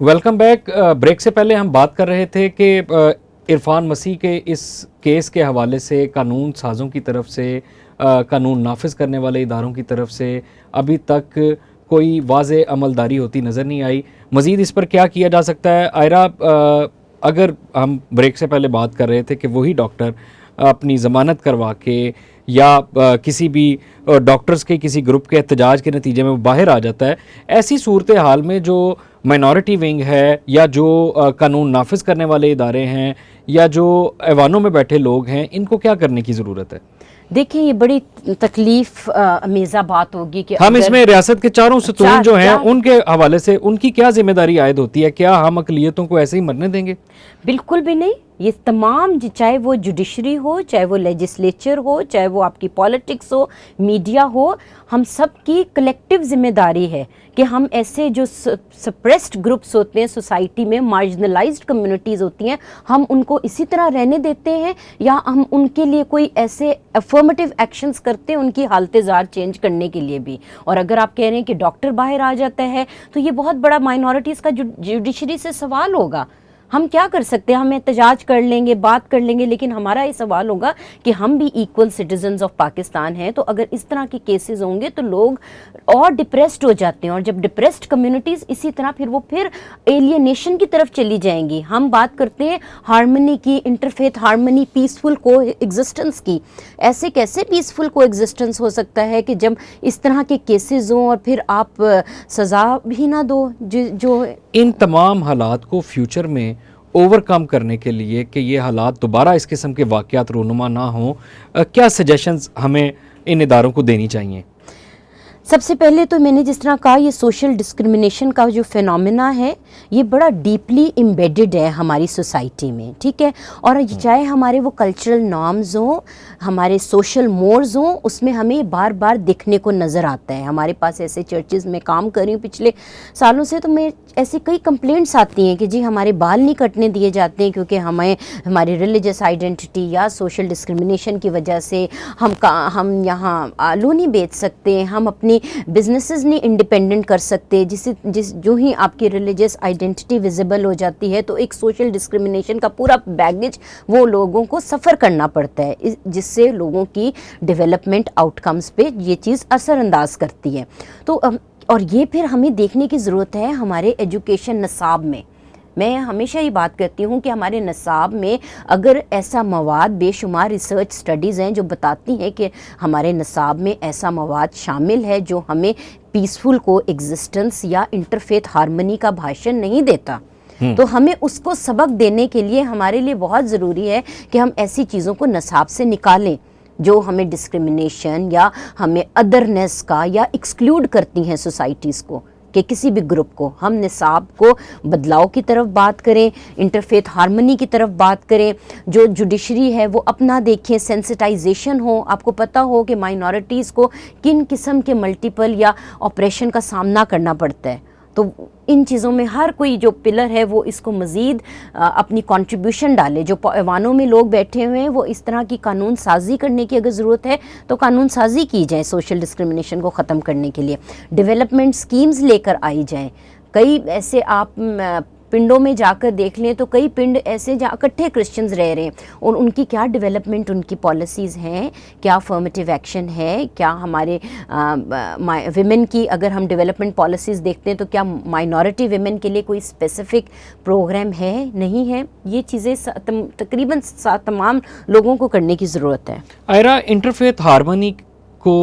Welcome back. Break से पहले हम बात कर रहे थे कि इरफान मसीह के इस केस के हवाले से कानून साज़ों की तरफ से, कानून नाफिज करने वाले इदारों की तरफ से अभी तक कोई वाज़े अमलदारी होती नज़र नहीं आई। मज़ीद इस पर क्या किया जा सकता है? आयरा, अगर हम ब्रेक से पहले बात कर रहे थे कि वही डॉक्टर अपनी ज़मानत करवा के या किसी भी डॉक्टर्स के किसी ग्रुप के एहतजाज के नतीजे में वो बाहर आ जाता है, ऐसी सूरत हाल में जो माइनॉरिटी विंग है या जो कानून नाफिज करने वाले इदारे हैं या जो ऐवानों में बैठे लोग हैं, इनको क्या करने की ज़रूरत है? देखिए, ये बड़ी तकलीफ अमेज़ा बात होगी कि हम इसमें रियासत के चारों सतून जो हैं उनके हवाले से उनकी क्या जिम्मेदारी आयद होती है? क्या हम अक़लियतों को ऐसे ही मरने देंगे? बिल्कुल भी नहीं। ये तमाम, चाहे वो जुडिशरी हो, चाहे वो लेजिस्लेचर हो, चाहे वो आपकी पॉलिटिक्स हो, मीडिया हो, हम सब की कलेक्टिव जिम्मेदारी है कि हम ऐसे जो सप्रेस्ड ग्रुप्स होते हैं सोसाइटी में, मार्जिनलाइज्ड कम्युनिटीज़ होती हैं, हम उनको इसी तरह रहने देते हैं या हम उनके लिए कोई ऐसे अफर्मेटिव एक्शंस करते हैं उनकी हालत ज़ार चेंज करने के लिए भी। और अगर आप कह रहे हैं कि डॉक्टर बाहर आ जाता है तो ये बहुत बड़ा माइनॉरिटीज़ का जुडिशरी से सवाल होगा। हम क्या कर सकते हैं? हम एहतजाज कर लेंगे, बात कर लेंगे, लेकिन हमारा ये सवाल होगा कि हम भी इक्वल सिटीजन्स ऑफ पाकिस्तान हैं। तो अगर इस तरह के केसेस होंगे तो लोग और डिप्रेस्ड हो जाते हैं, और जब डिप्रेस्ड कम्युनिटीज़ इसी तरह फिर एलियनेशन की तरफ चली जाएंगी। हम बात करते हैं हार्मनी की, इंटरफेथ हार्मनी, पीसफुल को एग्जिस्टेंस की। ऐसे कैसे पीसफुल को एग्जिस्टेंस हो सकता है कि जब इस तरह के केसेस हों और फिर आप सज़ा भी ना दो? जो इन तमाम हालात को फ्यूचर में ओवरकम करने के लिए कि ये हालात दोबारा इस किस्म के वाक़यात रूनुमा ना हों, क्या सजेशंस हमें इन इदारों को देनी चाहिए? सबसे पहले तो मैंने जिस तरह कहा, ये सोशल डिस्क्रिमिनेशन का जो फिनोमेना है ये बड़ा डीपली एम्बेडेड है हमारी सोसाइटी में, ठीक है। और चाहे हमारे वो कल्चरल नॉर्म्स हों, हमारे सोशल मोर्स हों, उसमें हमें बार बार दिखने को नज़र आता है। हमारे पास ऐसे चर्चेज़ में काम कर रही हूँ पिछले सालों से, तो मैं ऐसी कई कंप्लेंट्स आती हैं कि जी हमारे बाल नहीं कटने दिए जाते हैं क्योंकि हमें हमारी रिलीजियस आइडेंटिटी या सोशल डिस्क्रिमिनेशन की वजह से हम यहाँ आलू नहीं बेच सकते, हम अपनी बिजनेसेस नहीं इंडिपेंडेंट कर सकते। जो ही आपकी रिलीजियस आइडेंटिटी विजिबल हो जाती है तो एक सोशल डिस्क्रिमिनेशन का पूरा बैगेज वो लोगों को सफ़र करना पड़ता है, जिससे लोगों की डेवलपमेंट आउटकम्स पे ये चीज़ असरअंदाज करती है। तो और ये फिर हमें देखने की ज़रूरत है हमारे एजुकेशन नसाब में। मैं हमेशा ये बात करती हूँ कि हमारे नसाब में अगर ऐसा मवाद, बेशुमार रिसर्च स्टडीज़ हैं जो बताती हैं कि हमारे नसाब में ऐसा मवाद शामिल है जो हमें पीसफुल को एग्जिस्टेंस या इंटरफेथ हार्मनी का भाषण नहीं देता, तो हमें उसको सबक देने के लिए हमारे लिए बहुत ज़रूरी है कि हम ऐसी चीज़ों को नसाब से निकालें जो हमें डिस्क्रिमिनेशन या हमें अदरनेस का या एक्सक्लूड करती हैं सोसाइटीज़ को, कि किसी भी ग्रुप को। हम निसाब को बदलाव की तरफ बात करें, इंटरफेथ हार्मनी की तरफ बात करें, जो जुडिशरी है वो अपना देखें, सेंसिटाइजेशन हो, आपको पता हो कि माइनॉरिटीज़ को किन किस्म के मल्टीपल या ऑपरेशन का सामना करना पड़ता है। तो इन चीज़ों में हर कोई जो पिलर है वो इसको मज़ीद अपनी कंट्रीब्यूशन डाले। जो ऐवानों में लोग बैठे हुए हैं वो इस तरह की कानून साजी करने की अगर ज़रूरत है तो कानून साजी की जाए सोशल डिस्क्रिमिनेशन को ख़त्म करने के लिए, डेवलपमेंट स्कीम्स लेकर आई जाएँ। कई ऐसे आप पिंडों में जाकर देख लें तो कई पिंड ऐसे जहाँ इकट्ठे क्रिश्चियंस रह रहे हैं और उनकी क्या डेवलपमेंट, उनकी पॉलिसीज़ हैं, क्या अफर्मेटिव एक्शन है, क्या हमारे विमेन की अगर हम डेवलपमेंट पॉलिसीज़ देखते हैं तो क्या माइनॉरिटी विमेन के लिए कोई स्पेसिफिक प्रोग्राम है, नहीं है। ये चीज़ें तकरीबन तमाम लोगों को करने की ज़रूरत है। आयरा, इंटरफेथ हार्मनी को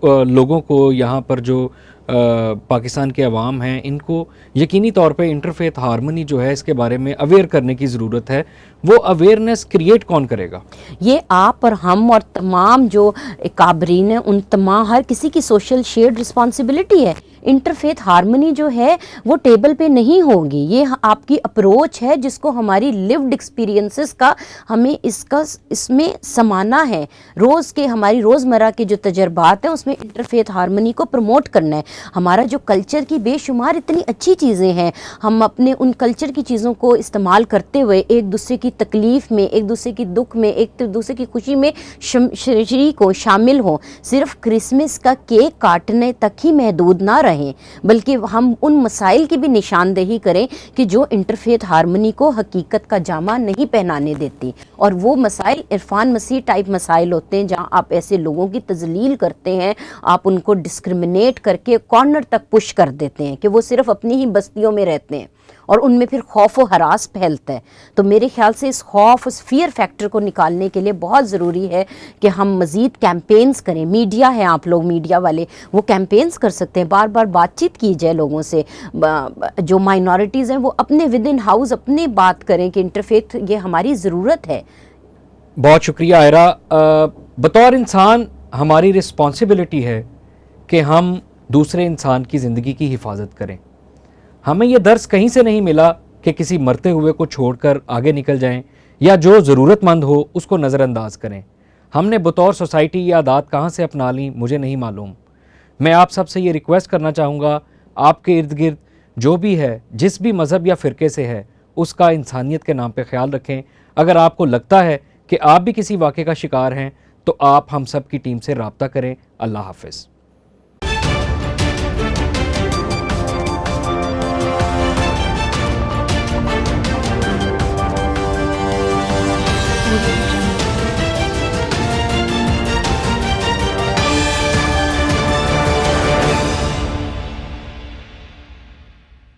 लोगों को यहाँ पर जो पाकिस्तान के अवाम हैं इनको यकीनी तौर पे इंटरफेथ हार्मनी जो है इसके बारे में अवेयर करने की ज़रूरत है। वो अवेयरनेस क्रिएट कौन करेगा? ये आप और हम और तमाम जो काबरीन हैं उन तमाम हर किसी की सोशल शेयर्ड रिस्पॉन्सिबिलिटी है। इंटरफेथ हार्मनी जो है वो टेबल पे नहीं होगी, ये आपकी अप्रोच है जिसको हमारी लिव्ड एक्सपीरियंसेस का हमें इसमें समाना है। रोज़ के हमारी रोज़मर्रा के जो तजर्बात हैं उसमें इंटरफेथ हार्मनी को प्रमोट करना है। हमारा जो कल्चर की बेशुमार इतनी अच्छी चीज़ें हैं, हम अपने उन कल्चर की चीज़ों को इस्तेमाल करते हुए एक दूसरे की तकलीफ़ में, एक दूसरे की दुख में, एक दूसरे की खुशी में शरीक हो, शामिल हों। सिर्फ क्रिसमस का केक काटने तक ही महदूद ना رہیں بلکہ ہم ان مسائل کی بھی نشاندہی کریں کہ جو انٹرفیتھ ہارمنی کو حقیقت کا جامہ نہیں پہنانے دیتی. اور وہ مسائل عرفان مسیح ٹائپ مسائل ہوتے ہیں جہاں آپ ایسے لوگوں کی تذلیل کرتے ہیں, آپ ان کو ڈسکرمنیٹ کر کے کارنر تک پش کر دیتے ہیں کہ وہ صرف اپنی ہی بستیوں میں رہتے ہیں اور ان میں پھر خوف و ہراس پھیلتا ہے. تو میرے خیال سے اس خوف, اس فیئر فیکٹر کو نکالنے کے لیے بہت ضروری ہے کہ ہم مزید کیمپینز کریں. میڈیا ہے, آپ لوگ میڈیا والے, وہ کیمپینز کر سکتے ہیں, بار بار بات چیت کی جائے لوگوں سے, جو مائنورٹیز ہیں وہ اپنے ود ان ہاؤس اپنے بات کریں کہ انٹرفیتھ یہ ہماری ضرورت ہے. بہت شکریہ عائرہ. بطور انسان ہماری رسپانسبلٹی ہے کہ ہم دوسرے انسان کی زندگی کی حفاظت کریں. ہمیں یہ درس کہیں سے نہیں ملا کہ کسی مرتے ہوئے کو چھوڑ کر آگے نکل جائیں یا جو ضرورت مند ہو اس کو نظر انداز کریں. ہم نے بطور سوسائٹی یہ عادات کہاں سے اپنا لیں مجھے نہیں معلوم. میں آپ سب سے یہ ریکویسٹ کرنا چاہوں گا, آپ کے ارد گرد جو بھی ہے, جس بھی مذہب یا فرقے سے ہے, اس کا انسانیت کے نام پہ خیال رکھیں. اگر آپ کو لگتا ہے کہ آپ بھی کسی واقعے کا شکار ہیں تو آپ ہم سب کی ٹیم سے رابطہ کریں. اللہ حافظ.